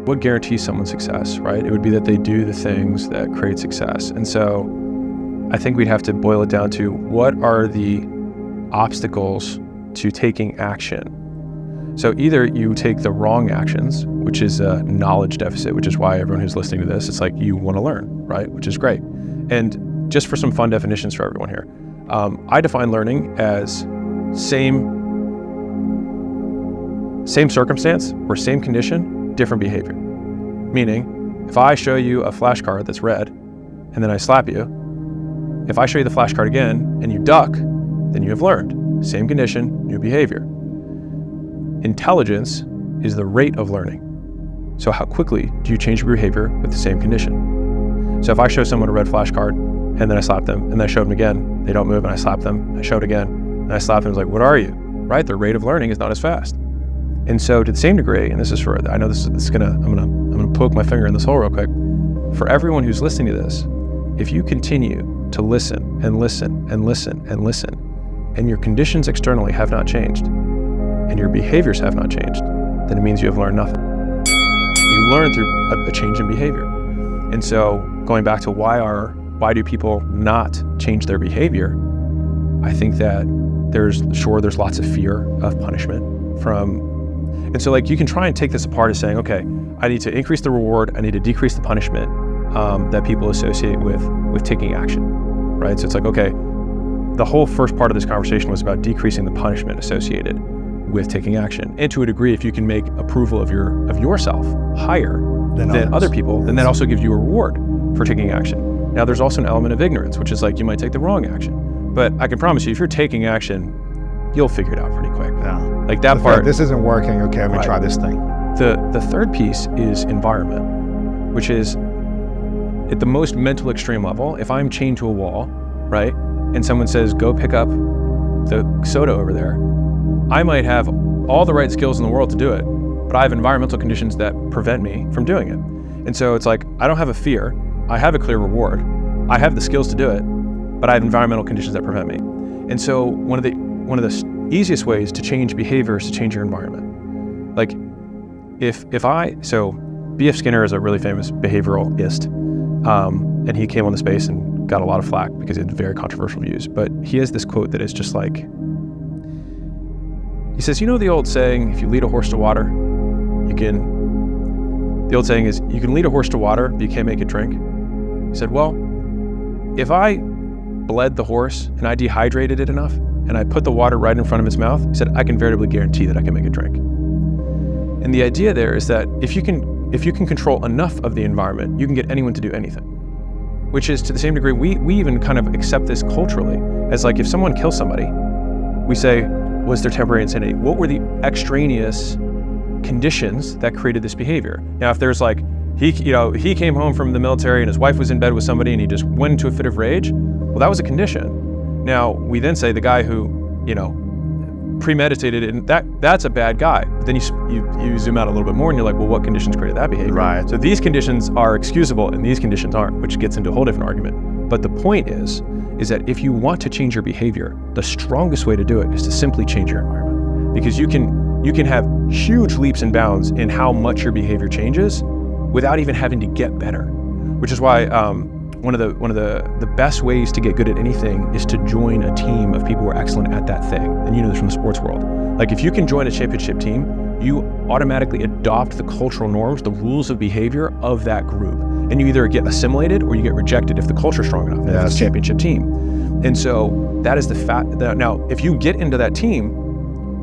What guarantees someone's success, right? It would be that they do the things that create success. And so I think we'd have to boil it down to what are the obstacles to taking action. So either you take the wrong actions, which is a knowledge deficit, which is why everyone who's listening to this, it's like you want to learn, right? Which is great. And just for some fun definitions for everyone here, I define learning as same circumstance or same condition, different behavior. Meaning, if I show you a flashcard that's red and then I slap you, if I show you the flashcard again and you duck, then you have learned. Same condition, new behavior. Intelligence is the rate of learning. So how quickly do you change your behavior with the same condition? So if I show someone a red flashcard and then I slap them and then I show them again, they don't move and I slap them, I show it again and I slap them, it's like, what are you? Right? Their rate of learning is not as fast. And so to the same degree, and this is for, I know this is gonna, I'm gonna poke my finger in this hole real quick. For everyone who's listening to this, if you continue to listen and listen and listen and listen, and your conditions externally have not changed, and your behaviors have not changed, then it means you have learned nothing. You learn through a change in behavior. And so going back to why do people not change their behavior? I think that there's lots of fear of punishment and so like you can try and take this apart as saying, okay, I need to increase the reward, I need to decrease the punishment that people associate with taking action, right? So it's like, okay, the whole first part of this conversation was about decreasing the punishment associated with taking action. And to a degree, if you can make approval of yourself higher than other people, then that also gives you a reward for taking action. Now there's also an element of ignorance, which is like you might take the wrong action. But I can promise you, if you're taking action, you'll figure it out pretty quick. Yeah. Like that part. This isn't working. Okay, I'm gonna try this thing. The third piece is environment, which is at the most mental extreme level. If I'm chained to a wall, right, and someone says, go pick up the soda over there, I might have all the right skills in the world to do it, but I have environmental conditions that prevent me from doing it. And so it's like, I don't have a fear, I have a clear reward, I have the skills to do it, but I have environmental conditions that prevent me. And so one of the easiest ways to change behavior is to change your environment. Like so B.F. Skinner is a really famous behavioralist, and he came on the space and got a lot of flack because he had very controversial views. But he has this quote that is just like, he says, you know the old saying, if you lead a horse to water, the old saying is, you can lead a horse to water, but you can't make it drink. He said, well, if I bled the horse and I dehydrated it enough, and I put the water right in front of its mouth, he said, I can veritably guarantee that I can make it drink. And the idea there is that if you can control enough of the environment, you can get anyone to do anything. Which is, to the same degree, we even kind of accept this culturally as like, if someone kills somebody, we say, was there temporary insanity? What were the extraneous conditions that created this behavior? Now, if there's like, he came home from the military and his wife was in bed with somebody and he just went into a fit of rage, well, that was a condition. Now, we then say the guy who, premeditated it, and that's a bad guy. But then you zoom out a little bit more and you're like, well, what conditions created that behavior? Right. So these conditions are excusable and these conditions aren't, which gets into a whole different argument. But the point is that if you want to change your behavior, the strongest way to do it is to simply change your environment. Because you can have huge leaps and bounds in how much your behavior changes without even having to get better. Which is why one of the best ways to get good at anything is to join a team of people who are excellent at that thing. And you know this from the sports world. Like if you can join a championship team, you automatically adopt the cultural norms, the rules of behavior of that group. And you either get assimilated or you get rejected if the culture's strong enough. Yes. It's a championship team. And so that is the fact that now if you get into that team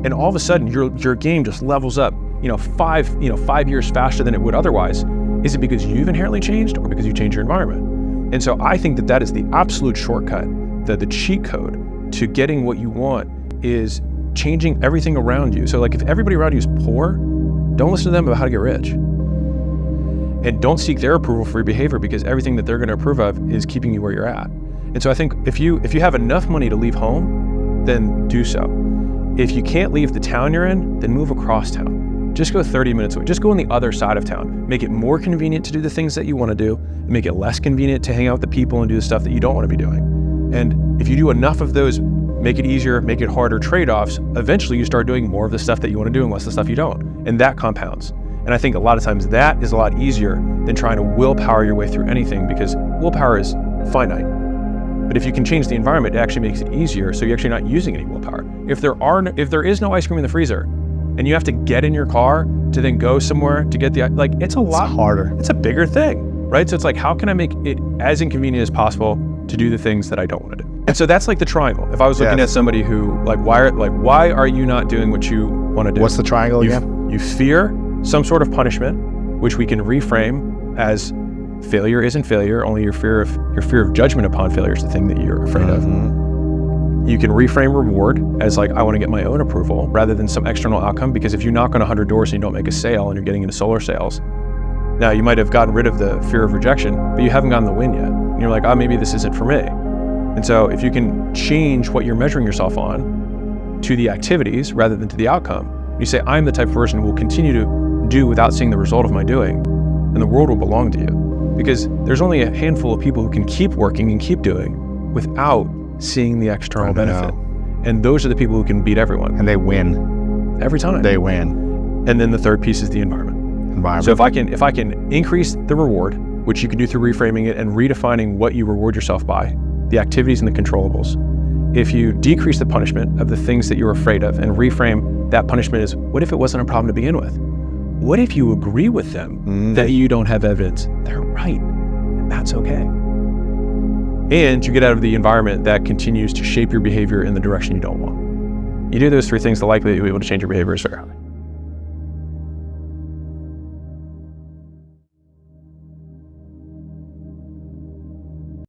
and all of a sudden your game just levels up, 5 years faster than it would otherwise, is it because you've inherently changed or because you changed your environment? And so I think that is the absolute shortcut, the cheat code to getting what you want is changing everything around you. So like if everybody around you is poor, don't listen to them about how to get rich. And don't seek their approval for your behavior because everything that they're going to approve of is keeping you where you're at. And so I think if you have enough money to leave home, then do so. If you can't leave the town you're in, then move across town. Just go 30 minutes away. Just go on the other side of town. Make it more convenient to do the things that you want to do, and make it less convenient to hang out with the people and do the stuff that you don't want to be doing. And if you do enough of those, make it easier, make it harder trade-offs, eventually you start doing more of the stuff that you want to do and less of the stuff you don't. And that compounds. And I think a lot of times that is a lot easier than trying to willpower your way through anything, because willpower is finite. But if you can change the environment, it actually makes it easier, so you're actually not using any willpower. If there is no ice cream in the freezer, and you have to get in your car to then go somewhere to get it's a lot harder. It's a bigger thing, right? So it's like, how can I make it as inconvenient as possible to do the things that I don't want to do? And so that's like the triangle. If I was looking at somebody who why are you not doing what you want to do? What's the triangle again? You fear some sort of punishment, which we can reframe as failure isn't failure, only your fear of judgment upon failure is the thing that you're afraid of. You can reframe reward as like, I want to get my own approval rather than some external outcome, because if you knock on 100 doors and you don't make a sale and you're getting into solar sales, now you might have gotten rid of the fear of rejection, but you haven't gotten the win yet. And you're like, maybe this isn't for me. And so if you can change what you're measuring yourself on to the activities rather than to the outcome, you say, I'm the type of person who will continue to do without seeing the result of my doing, and the world will belong to you. Because there's only a handful of people who can keep working and keep doing without seeing the external benefit. And those are the people who can beat everyone. And they win. Every time. They win. And then the third piece is the environment. So if I can increase the reward, which you can do through reframing it and redefining what you reward yourself by, the activities and the controllables. If you decrease the punishment of the things that you're afraid of and reframe that punishment as, what if it wasn't a problem to begin with? What if you agree with them that you don't have evidence? They're right, and that's okay. And you get out of the environment that continues to shape your behavior in the direction you don't want. You do those three things, the likelihood you'll be able to change your behavior is very high.